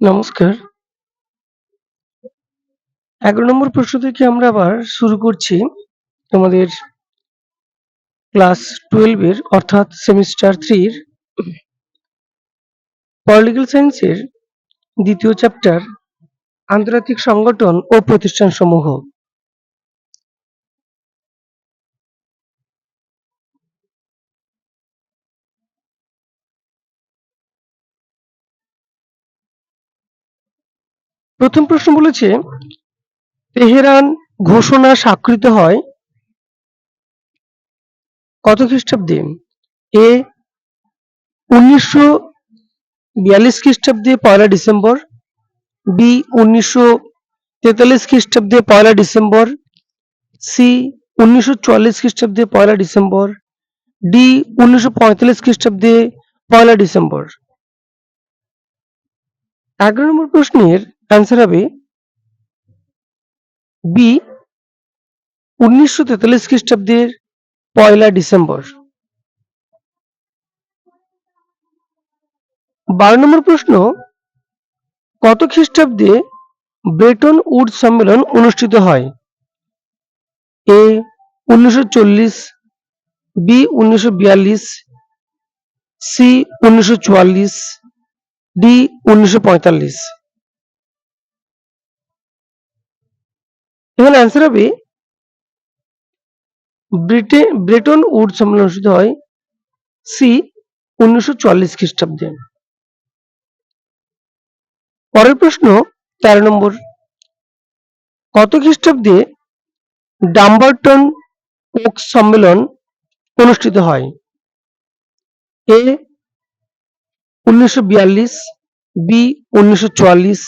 নমস্কার। ১১ নম্বর প্রশ্ন থেকে আমরা আবার শুরু করছি তোমাদের ক্লাস 12 এর অর্থাৎ সেমিস্টার 3 এর পলিটিক্যাল সায়েন্সের দ্বিতীয় চ্যাপ্টার আন্তর্জাতিক সংগঠন ও প্রতিষ্ঠানসমূহ। প্রথম প্রশ্ন বলেছে, তেহরান ঘোষণা স্বাক্ষরিত হয় কত খ্রিস্টাব্দে? এ ১৯৪২ খ্রিস্টাব্দে ১লা ডিসেম্বর, বি ১৯৪৩ খ্রিস্টাব্দে ১লা ডিসেম্বর, সি ১৯৪৪ খ্রিস্টাব্দে ১লা ডিসেম্বর, ডি ১৯৪৫ খ্রিস্টাব্দে ১লা ডিসেম্বর। ১১ নম্বর প্রশ্নের অ্যান্সার হবে বি ১৯৪৩ খ্রিস্টাব্দের ১লা ডিসেম্বর। ১২ নম্বর প্রশ্ন, কত খ্রিস্টাব্দে ব্রেটন উডস সম্মেলন অনুষ্ঠিত হয়? এ ১৯৪০, বি ১৯৪২, সি ১৯৪৪, ডি ১৯৪৫। এখানে অ্যান্সার হবে ব্রেটন উডস সম্মেলন অনুষ্ঠিত হয় সি ১৯৪৪ খ্রিস্টাব্দে। পরের প্রশ্ন ১৩ নম্বর, কত খ্রিস্টাব্দে ডাম্বারটন ওকস সম্মেলন অনুষ্ঠিত হয়? A ১৯৪২, B ১৯৪৪,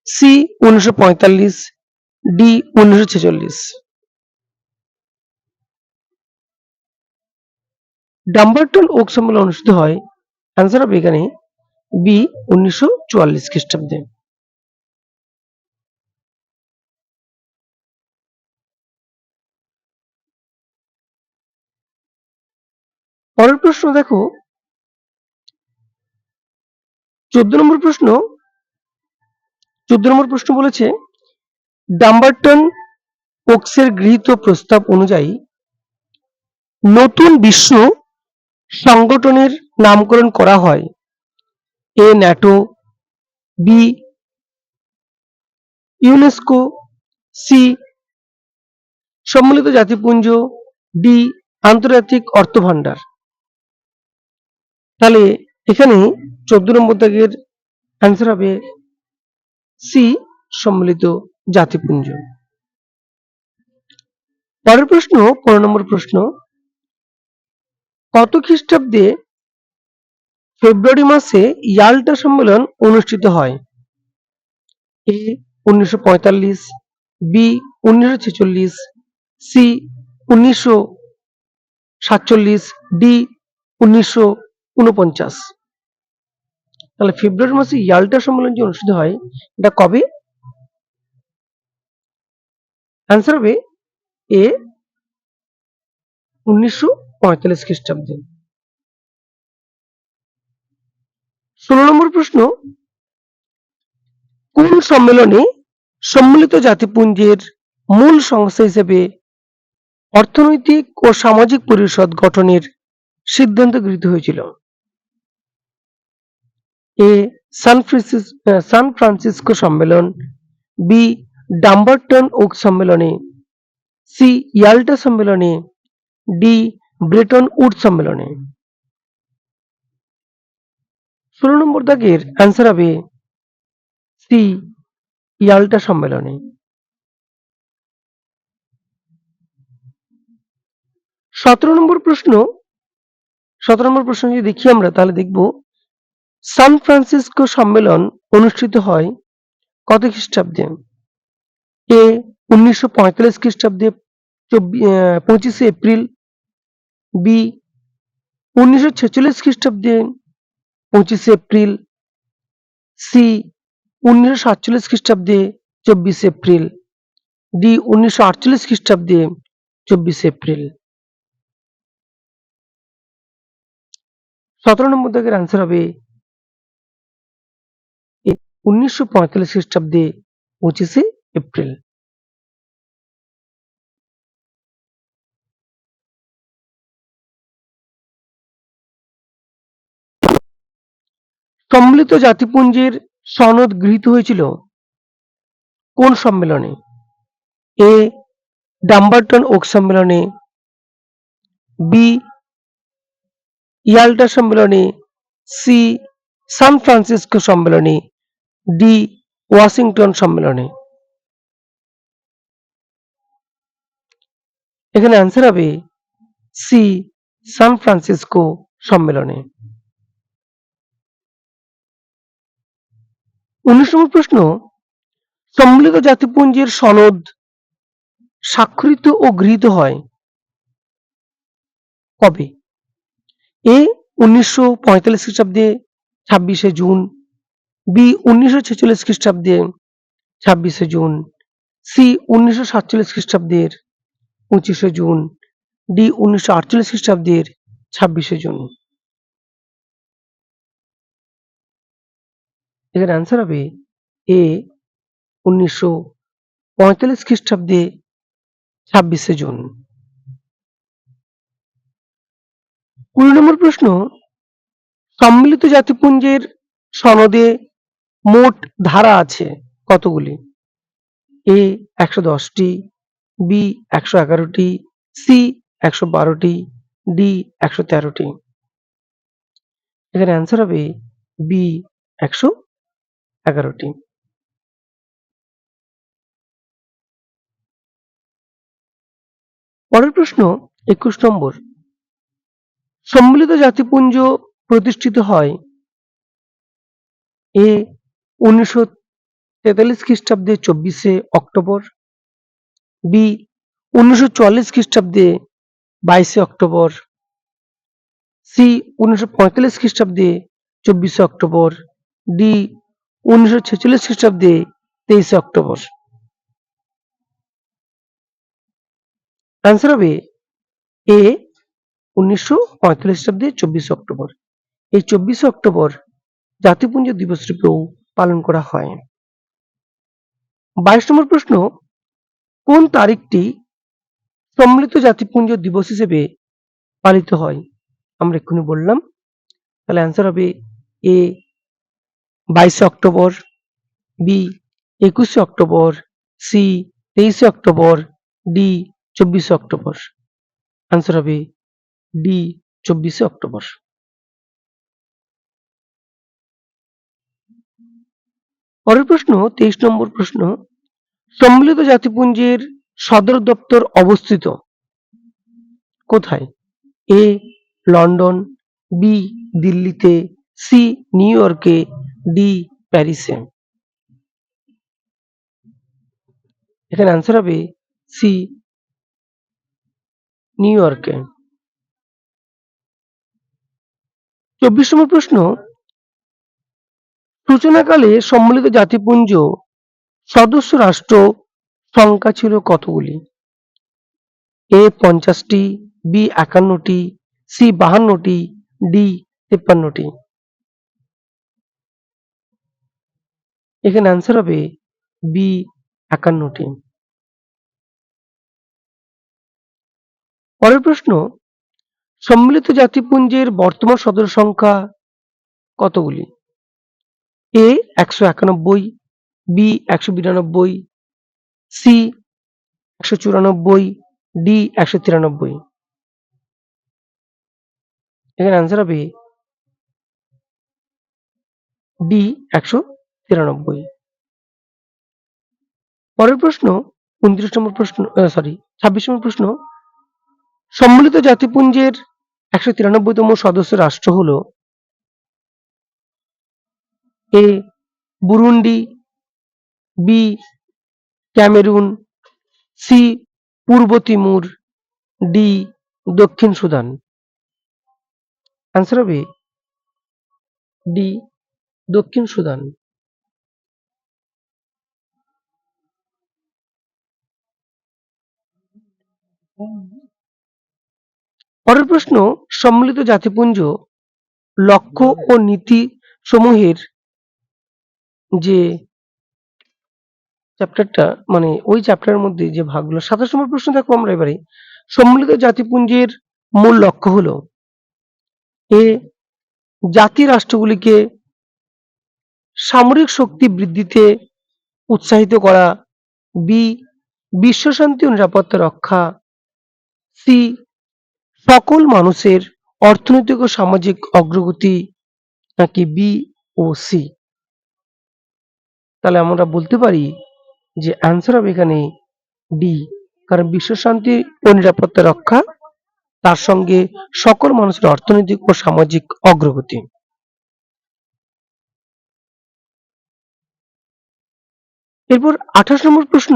C ১৯৪৫, D ১৯৪৬। Dumbarton Oak সম্মেলন অনুষ্ঠিত হয়, অ্যান্সার হবে এখানে বি ১৯৪৪ খ্রিস্টাব্দে। পরের প্রশ্ন দেখো ১৪ নম্বর প্রশ্ন। ১৪ নম্বর প্রশ্ন বলেছে, ডাম্বারটন ওকসের গৃহীত প্রস্তাব অনুযায়ী নতুন বিশ্ব সংগঠনের নামকরণ করা হয়? এ ন্যাটো, বি ইউনেস্কো, সি সম্মিলিত জাতিপুঞ্জ, ডি আন্তর্জাতিক অর্থভান্ডার। তাহলে এখানে ১৪ নম্বর দাগের অ্যান্সার হবে সি সম্মিলিত জাতিপুঞ্জ। পরের প্রশ্ন ১৫ নম্বর প্রশ্ন, কত খ্রিস্টাব্দে ফেব্রুয়ারি মাসে ইয়াল্টা সম্মেলন অনুষ্ঠিত হয়? এ ১৯৪৫, বি ১৯৪৬, সি ১৯৪৭, ডি ১৯৪৯। তাহলে ফেব্রুয়ারি মাসে ইয়াল্টা সম্মেলন যে অনুষ্ঠিত হয় এটা কবে? অ্যান্সার হবে এ ১৯৪৫ খ্রিস্টাব্দে। ১৬ নম্বর প্রশ্ন, কোন সম্মেলনে সম্মিলিত জাতিপুঞ্জের মূল সংস্থা হিসেবে অর্থনৈতিক ও সামাজিক পরিষদ গঠনের সিদ্ধান্ত গৃহীত হয়েছিল? এ সান ফ্রান্সিসকো সম্মেলন, বি ডাম্বারটন ওক সম্মেলনে, সি ইয়াল্টা সম্মেলনে, ডি ব্রেটন উডস সম্মেলনে। ১৬ নম্বর দাগের অ্যান্সার হবে সি ইয়াল্টা সম্মেলনে। ১৭ নম্বর প্রশ্ন। ১৭ নম্বর প্রশ্ন যদি দেখি আমরা তাহলে দেখব সান ফ্রান্সিসকো সম্মেলন অনুষ্ঠিত হয় কত খ্রিস্টাব্দে? এ ১৯৪৫ খ্রিস্টাব্দে ২৫শে এপ্রিল, বি ১৯৪৬ খ্রিস্টাব্দে ২৫শে এপ্রিল, সি ১৯৪৭ খ্রিস্টাব্দে ২৪শে এপ্রিল, ডি ১৯৪৮ খ্রিস্টাব্দে ২৪শে এপ্রিল। ১৭ নম্বর দাগের অ্যান্সার হবে 1945 খ্রিস্টাব্দে 25শে এপ্রিল। সম্মিলিত জাতিপুঞ্জের সনদ গৃহীত হয়েছিল কোন সম্মেলনে? এ ডাম্বারটন ওক সম্মেলনে, বি ইয়াল্টা সম্মেলনে, সি সান ফ্রান্সিসকো সম্মেলনে, ডি ওয়াশিংটন সম্মেলনে। এখানে অ্যান্সার হবে সি সান ফ্রান্সিসকো সম্মেলনে। 19 নম্বর প্রশ্ন, সম্মিলিত জাতিপুঞ্জের সনদ স্বাক্ষরিত ও গৃহীত হয় কবে? এ 1945 খ্রিস্টাব্দে 26শে জুন, বি 1946 খ্রিস্টাব্দে 26শে জুন, সি 1947 খ্রিস্টাব্দের 25শে জুন, ডি 1948 খ্রিস্টাব্দের 26শে জুন। এখানে অ্যান্সার হবে এ 1945 খ্রিস্টাব্দে 26শে জুন। 20 নম্বর প্রশ্ন, সম্মিলিত জাতিপুঞ্জের সনদে মোট ধারা আছে কতগুলি? এ 110টি, বি 111টি, সি 112টি, ডি 113টি। এখানে অ্যান্সার হবে বি 111টি। পরের প্রশ্ন 21 নম্বর, সম্মিলিত জাতিপুঞ্জ প্রতিষ্ঠিত হয় এ 1943 খ্রিস্টাব্দে 24শে অক্টোবর, বি 1944 খ্রিস্টাব্দে 22শে অক্টোবর, সি 1945 খ্রিস্টাব্দে 24শে অক্টোবর, ডি 1946 খ্রিস্টাব্দে 23শে অক্টোবর। অ্যান্সার হবে এ 1945 খ্রিস্টাব্দে 24শে অক্টোবর। এই 24শে অক্টোবর জাতিপুঞ্জ দিবস রূপেও পালন করা হয়। 22 নম্বর প্রশ্ন, কোন তারিখটি সম্মিলিত জাতিপুঞ্জ দিবস হিসেবে পালিত হয়? আমরা এক্ষুনি বললাম, তাহলে অ্যান্সার হবে এ 22শে অক্টোবর, বি 21শে অক্টোবর, সি 23শে অক্টোবর, ডি 24শে অক্টোবর। অ্যান্সার হবে ডি 24শে অক্টোবর। পরের প্রশ্ন 23 নম্বর প্রশ্ন, সম্মিলিত জাতিপুঞ্জের সদর দপ্তর অবস্থিত কোথায়? এ লন্ডন, বি দিল্লিতে, সি নিউ ইয়র্কে, ডি প্যারিসে। এখানে অ্যান্সার হবে সি নিউ ইয়র্কে। 24 নম্বর প্রশ্ন, সূচনাকালে সম্মিলিত জাতিপুঞ্জ সদস্য রাষ্ট্র সংখ্যা ছিল কতগুলি? এ 50টি, বি 51টি, সি 52টি, ডি 53টি। এখানে অ্যান্সার হবে বি 51টি। পরের প্রশ্ন, সম্মিলিত জাতিপুঞ্জের বর্তমান সদস্য সংখ্যা কতগুলি? এ 191, বি 192, সি 194, ডি 193। এখানে অ্যান্সার হবে ডি 193। পরের প্রশ্ন 29 নম্বর প্রশ্ন, 26 নম্বর প্রশ্ন, সম্মিলিত জাতিপুঞ্জের 193তম সদস্য রাষ্ট্র হল এ বুরুন্ডি, বি ক্যামেরুন, সি পূর্ব তিমুর, ডি দক্ষিণ সুদান। অ্যান্সার হবে ডি দক্ষিণ সুদান। পরের প্রশ্ন, সম্মিলিত জাতিপুঞ্জ লক্ষ্য ও নীতি সমূহের যে চ্যাপ্টারটা মানে ওই চ্যাপ্টারের মধ্যে যে ভাগগুলো 27 নম্বর প্রশ্ন দেখো আমরা এবারে সম্মিলিত জাতিপুঞ্জের মূল লক্ষ্য হলো এ জাতি রাষ্ট্রগুলিকে সামরিক শক্তি বৃদ্ধিতে উৎসাহিত করা, বি বিশ্বশান্তি ও নিরাপত্তা রক্ষা, সি সকল মানুষের অর্থনৈতিক ও সামাজিক অগ্রগতি, নাকি বি ও সি। তাহলে আমরা বলতে পারি যে অ্যান্সার হবে এখানে ডি, কারণ বিশ্বশান্তি ও নিরাপত্তা রক্ষা তার সঙ্গে সকল মানুষের অর্থনৈতিক ও সামাজিক অগ্রগতি। এরপর 28 নম্বর প্রশ্ন,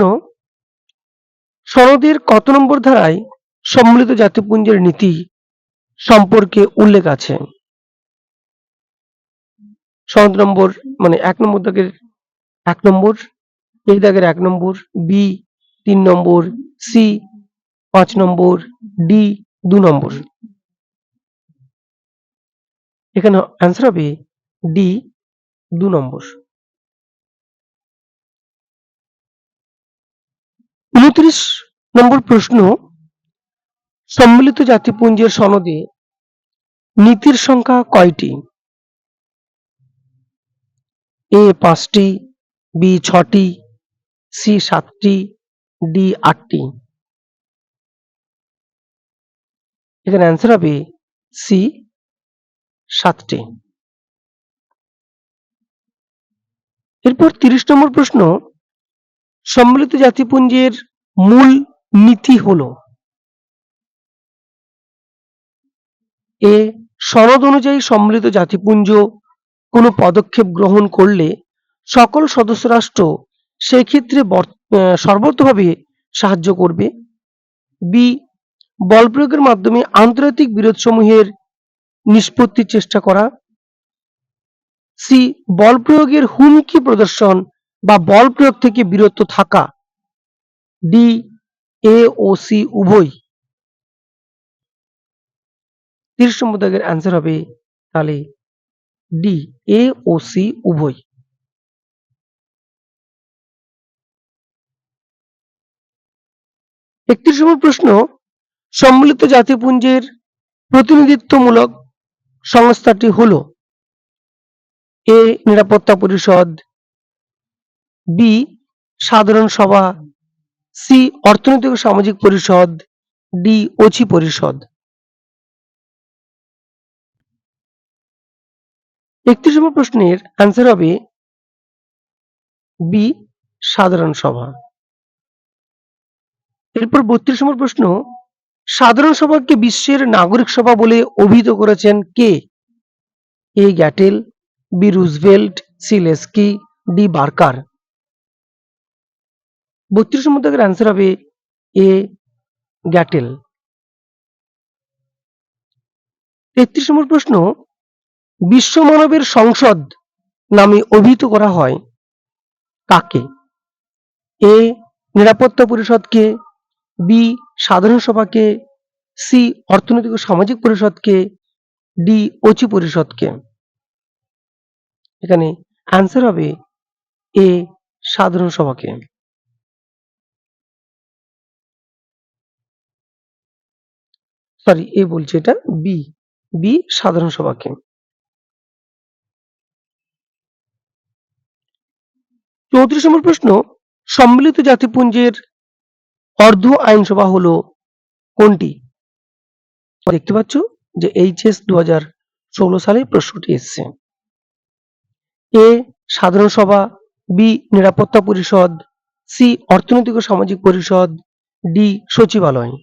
সনদের কত নম্বর ধারায় সম্মিলিত জাতিপুঞ্জের নীতি সম্পর্কে উল্লেখ আছে? সনদ নম্বর মানে 1 নম্বর দাগের 1 নম্বর, এই দাগের 1 নম্বর, বি 3 নম্বর, সি 5 নম্বর, ডি 2 নম্বর। এখানে অ্যান্সার হবে ডি 2 নম্বর। 29 নম্বর প্রশ্ন, সম্মিলিত জাতিপুঞ্জের সনদে নীতির সংখ্যা কয়টি? এ 5টি, বি 6টি, সি 7টি, ডি 8টি। এখানে অ্যান্সার হবে সি 7টি। এরপর 30 নম্বর প্রশ্ন, সম্মিলিত জাতিপুঞ্জের মূল নীতি হলো এ সনদ অনুযায়ী সম্মিলিত জাতিপুঞ্জ কোনো পদক্ষেপ গ্রহণ করলে সকল সদস্য রাষ্ট্র সেক্ষেত্রে সর্বতোভাবে সাহায্য করবে, বি বল প্রয়োগের মাধ্যমে আন্তর্জাতিক বিরোধসমূহের নিষ্পত্তির চেষ্টা করা, সি বল প্রয়োগের হুমকি প্রদর্শন বা বল প্রয়োগ থেকে বিরত থাকা, ডি এ ও সি উভয়। 30 নম্বর দাগের অ্যান্সার হবে তাহলে ডি এ ও সি উভয়। 31 নম্বর প্রশ্ন, সম্মিলিত জাতিপুঞ্জের প্রতিনিধিত্বমূলক সংস্থাটি হলো এ নিরাপত্তা পরিষদ, বি সাধারণ সভা, সি অর্থনৈতিক ও সামাজিক পরিষদ, ডি ওছি পরিষদ। 31 নম্বর প্রশ্নের অ্যান্সার হবে বি সাধারণ সভা। এরপর 32 নম্বর প্রশ্ন, সাধারণ সভাকে বিশ্বের নাগরিক সভা বলে অভিহিত করেছেন কে? A Gettell, B Roosevelt, C Laski, D Barker. 32 নম্বর দাগের অ্যান্সার হবে এ গ্যাটেল। 33 নম্বর প্রশ্ন, বিশ্ব মানবের সংসদ নামে অভিহিত করা হয় কাকে? এ নিরাপত্তা পরিষদকে, বি সাধারণ সভাকে, সি অর্থনৈতিক ও সামাজিক পরিষদকে, ডি ওছি পরিষদকে। এখানে অ্যান্সার হবে এ সাধারণ সভাকে। সরি এ বলছে এটা বি, বি সাধারণ সভাকে। 34 নম্বর প্রশ্ন, সম্মিলিত জাতিপুঞ্জের অর্ধ আইনসভা হলো কোনটি? দেখতে পাচ্ছ যে এইচএস 2016 সালে প্রশ্নটি এসছে। এ সাধারণ সভা, বি নিরাপত্তা পরিষদ, সি অর্থনৈতিক ও সামাজিক পরিষদ, ডি সচিবালয়।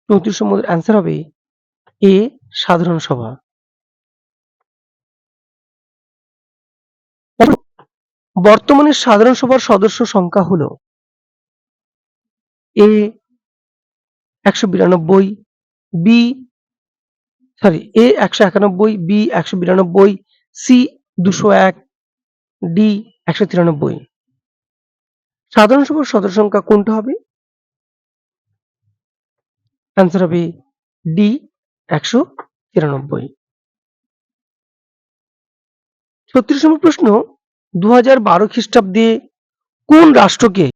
34 নম্বর অ্যান্সার হবে এ সাধারণ সভা। বর্তমানে সাধারণ সভার সদস্য সংখ্যা হলো এ 192, বি সরি এ 191, বি 192, সি 201, ডি 193। সাধারণ সভার সদস্য সংখ্যা কোনটা হবে? অ্যান্সার হবে ডি 193। 36 নম্বর প্রশ্ন, 2012 খ্রিস্টাব্দে কোন রাষ্ট্রকে